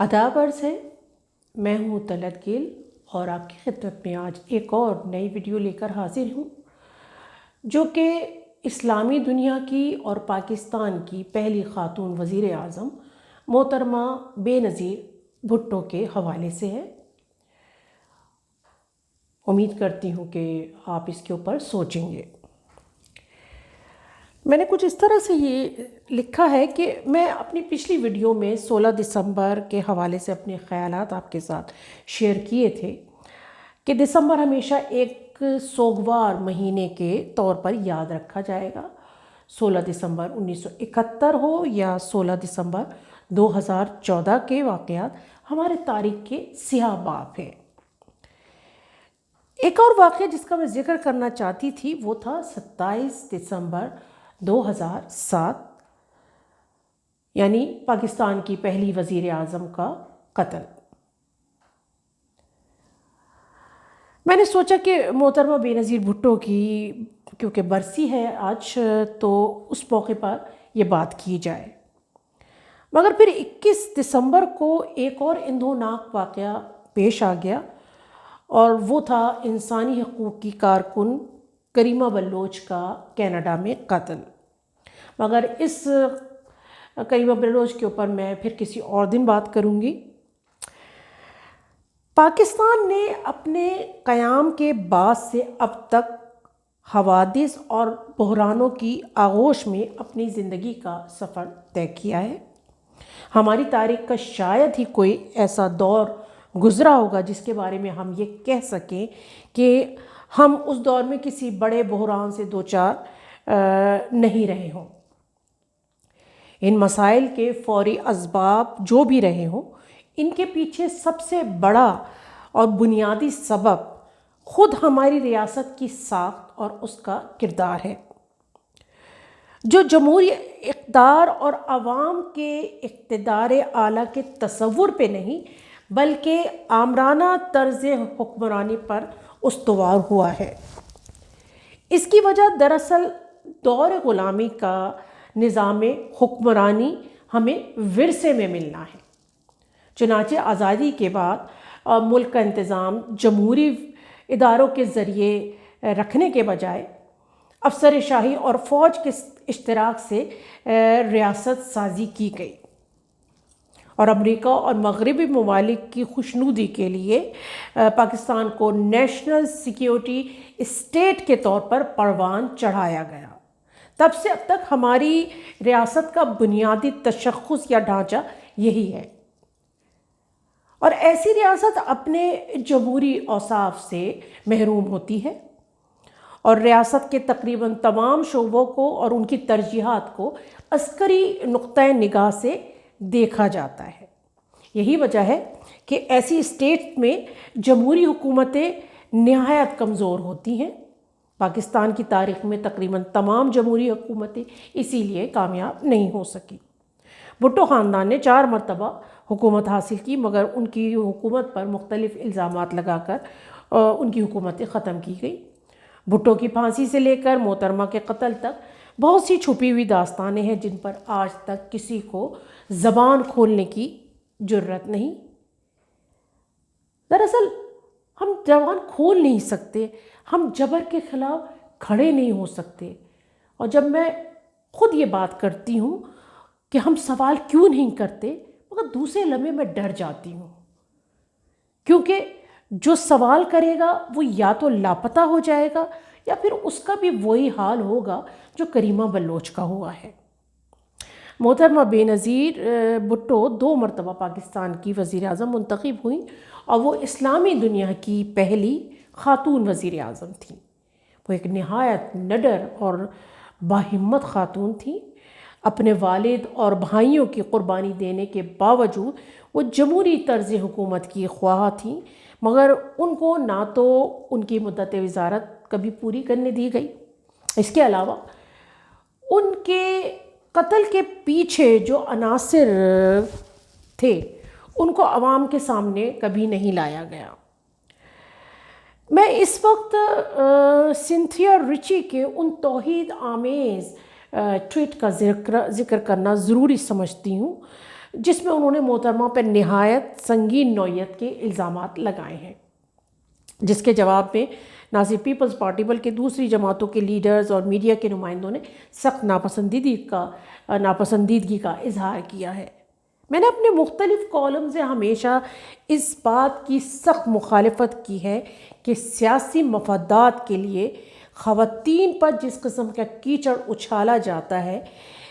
آداب عرض ہے، میں ہوں طلعت گیل اور آپ کی خدمت میں آج ایک اور نئی ویڈیو لے کر حاضر ہوں جو کہ اسلامی دنیا کی اور پاکستان کی پہلی خاتون وزیر اعظم محترمہ بے نظیر بھٹو کے حوالے سے ہے۔ امید کرتی ہوں کہ آپ اس کے اوپر سوچیں گے۔ میں نے کچھ اس طرح سے یہ لکھا ہے کہ میں اپنی پچھلی ویڈیو میں 16 دسمبر کے حوالے سے اپنے خیالات آپ کے ساتھ شیئر کیے تھے کہ دسمبر ہمیشہ ایک سوگوار مہینے کے طور پر یاد رکھا جائے گا۔ 16 دسمبر 1971 ہو یا 16 دسمبر 2014 کے واقعات ہمارے تاریخ کے سیاہ باب ہیں۔ ایک اور واقعہ جس کا میں ذکر کرنا چاہتی تھی وہ تھا 27 دسمبر 2007، یعنی پاکستان کی پہلی وزیر اعظم کا قتل۔ میں نے سوچا کہ محترمہ بے نظیر بھٹو کی کیونکہ برسی ہے آج، تو اس موقع پر یہ بات کی جائے، مگر پھر 21 دسمبر کو ایک اور اندھوناک واقعہ پیش آ گیا اور وہ تھا انسانی حقوق کی کارکن کریمہ بلوچ کا کینیڈا میں قتل۔ مگر اس کریمہ بلوچ کے اوپر میں پھر کسی اور دن بات کروں گی۔ پاکستان نے اپنے قیام کے بعد سے اب تک حوادث اور بحرانوں کی آغوش میں اپنی زندگی کا سفر طے کیا ہے۔ ہماری تاریخ کا شاید ہی کوئی ایسا دور گزرا ہوگا جس کے بارے میں ہم یہ کہہ سکیں کہ ہم اس دور میں کسی بڑے بحران سے دوچار نہیں رہے ہوں۔ ان مسائل کے فوری اسباب جو بھی رہے ہوں، ان کے پیچھے سب سے بڑا اور بنیادی سبب خود ہماری ریاست کی ساخت اور اس کا کردار ہے، جو جمہوری اقتدار اور عوام کے اقتدار اعلیٰ کے تصور پہ نہیں بلکہ آمرانہ طرز حکمرانی پر استوار ہوا ہے۔ اس کی وجہ دراصل دور غلامی کا نظام حکمرانی ہمیں ورثے میں ملنا ہے۔ چنانچہ آزادی کے بعد ملک کا انتظام جمہوری اداروں کے ذریعے رکھنے کے بجائے افسر شاہی اور فوج کے اشتراک سے ریاست سازی کی گئی، اور امریکہ اور مغربی ممالک کی خوشنودی کے لیے پاکستان کو نیشنل سیکیورٹی اسٹیٹ کے طور پر پروان چڑھایا گیا۔ تب سے اب تک ہماری ریاست کا بنیادی تشخص یا ڈھانچہ یہی ہے، اور ایسی ریاست اپنے جمہوری اوصاف سے محروم ہوتی ہے اور ریاست کے تقریباً تمام شعبوں کو اور ان کی ترجیحات کو عسکری نقطۂ نگاہ سے دیکھا جاتا ہے۔ یہی وجہ ہے کہ ایسی اسٹیٹ میں جمہوری حکومتیں نہایت کمزور ہوتی ہیں۔ پاکستان کی تاریخ میں تقریباً تمام جمہوری حکومتیں اسی لیے کامیاب نہیں ہو سکی۔ بھٹو خاندان نے 4 مرتبہ حکومت حاصل کی، مگر ان کی حکومت پر مختلف الزامات لگا کر ان کی حکومتیں ختم کی گئی۔ بھٹو کی پھانسی سے لے کر محترمہ کے قتل تک بہت سی چھپی ہوئی داستانیں ہیں جن پر آج تک کسی کو زبان کھولنے کی جرت نہیں۔ دراصل ہم زبان کھول نہیں سکتے، ہم جبر کے خلاف کھڑے نہیں ہو سکتے، اور جب میں خود یہ بات کرتی ہوں کہ ہم سوال کیوں نہیں کرتے، مگر دوسرے لمحے میں ڈر جاتی ہوں، کیونکہ جو سوال کرے گا وہ یا تو لاپتہ ہو جائے گا یا پھر اس کا بھی وہی حال ہوگا جو کریمہ بلوچ کا ہوا ہے۔ محترمہ بے نظیر بھٹو 2 مرتبہ پاکستان کی وزیر اعظم منتخب ہوئیں اور وہ اسلامی دنیا کی پہلی خاتون وزیر اعظم تھیں۔ وہ ایک نہایت نڈر اور باہمت خاتون تھیں۔ اپنے والد اور بھائیوں کی قربانی دینے کے باوجود وہ جمہوری طرز حکومت کی خواہاں تھیں، مگر ان کو نہ تو ان کی مدت وزارت کبھی پوری کرنے دی گئی، اس کے علاوہ ان کے قتل کے پیچھے جو عناصر تھے ان کو عوام کے سامنے کبھی نہیں لایا گیا۔ میں اس وقت سینتھیا رچی کے ان توحید آمیز ٹویٹ کا ذکر کرنا ضروری سمجھتی ہوں جس میں انہوں نے محترمہ پر نہایت سنگین نوعیت کے الزامات لگائے ہیں، جس کے جواب میں نہ صرف پیپلز پارٹی بلکہ دوسری جماعتوں کے لیڈرز اور میڈیا کے نمائندوں نے سخت ناپسندیدگی کا اظہار کیا ہے۔ میں نے اپنے مختلف کالم سے ہمیشہ اس بات کی سخت مخالفت کی ہے کہ سیاسی مفادات کے لیے خواتین پر جس قسم کا کیچڑ اچھالا جاتا ہے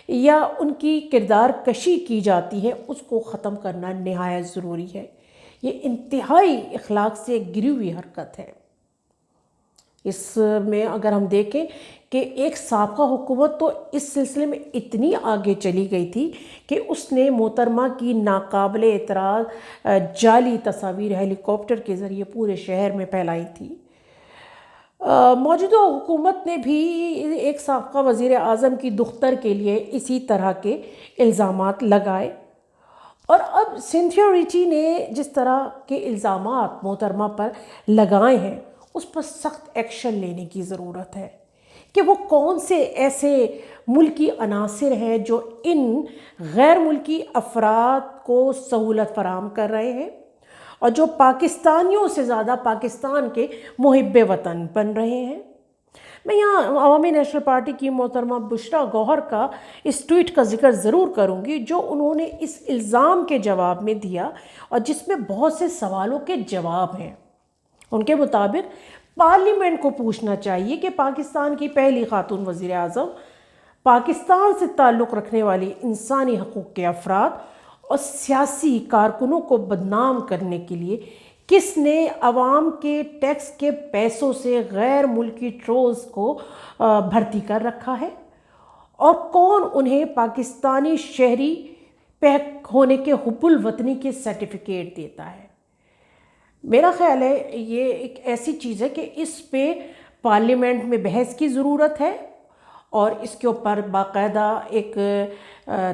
یا ان کی کردار کشی کی جاتی ہے، اس کو ختم کرنا نہایت ضروری ہے۔ یہ انتہائی اخلاق سے گری ہوئی حرکت ہے۔ اس میں اگر ہم دیکھیں کہ ایک سابقہ حکومت تو اس سلسلے میں اتنی آگے چلی گئی تھی کہ اس نے محترمہ کی ناقابل اعتراض جعلی تصاویر ہیلی کاپٹر کے ذریعے پورے شہر میں پھیلائی تھی۔ موجودہ حکومت نے بھی ایک سابقہ وزیر اعظم کی دختر کے لیے اسی طرح کے الزامات لگائے، اور اب سینتھیا ریچی نے جس طرح کے الزامات محترمہ پر لگائے ہیں اس پر سخت ایکشن لینے کی ضرورت ہے کہ وہ کون سے ایسے ملکی عناصر ہیں جو ان غیر ملکی افراد کو سہولت فراہم کر رہے ہیں اور جو پاکستانیوں سے زیادہ پاکستان کے محب وطن بن رہے ہیں۔ میں یہاں عوامی نیشنل پارٹی کی محترمہ بشریٰ گوہر کا اس ٹویٹ کا ذکر ضرور کروں گی جو انہوں نے اس الزام کے جواب میں دیا اور جس میں بہت سے سوالوں کے جواب ہیں۔ ان کے مطابق پارلیمنٹ کو پوچھنا چاہیے کہ پاکستان کی پہلی خاتون وزیر اعظم، پاکستان سے تعلق رکھنے والی انسانی حقوق کے افراد اور سیاسی کارکنوں کو بدنام کرنے کے لیے کس نے عوام کے ٹیکس کے پیسوں سے غیر ملکی ٹرولز کو بھرتی کر رکھا ہے، اور کون انہیں پاکستانی شہری ہونے کے حب الوطنی کے سرٹیفکیٹ دیتا ہے۔ میرا خیال ہے یہ ایک ایسی چیز ہے کہ اس پہ پارلیمنٹ میں بحث کی ضرورت ہے اور اس کے اوپر باقاعدہ ایک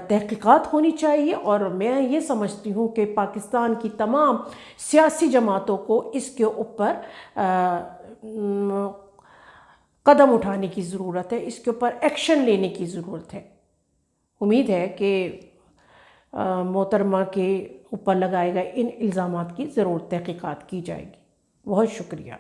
تحقیقات ہونی چاہیے، اور میں یہ سمجھتی ہوں کہ پاکستان کی تمام سیاسی جماعتوں کو اس کے اوپر قدم اٹھانے کی ضرورت ہے، اس کے اوپر ایکشن لینے کی ضرورت ہے۔ امید ہے کہ محترمہ کے اوپر لگائے گئے ان الزامات کی ضرور تحقیقات کی جائے گی۔ بہت شکریہ۔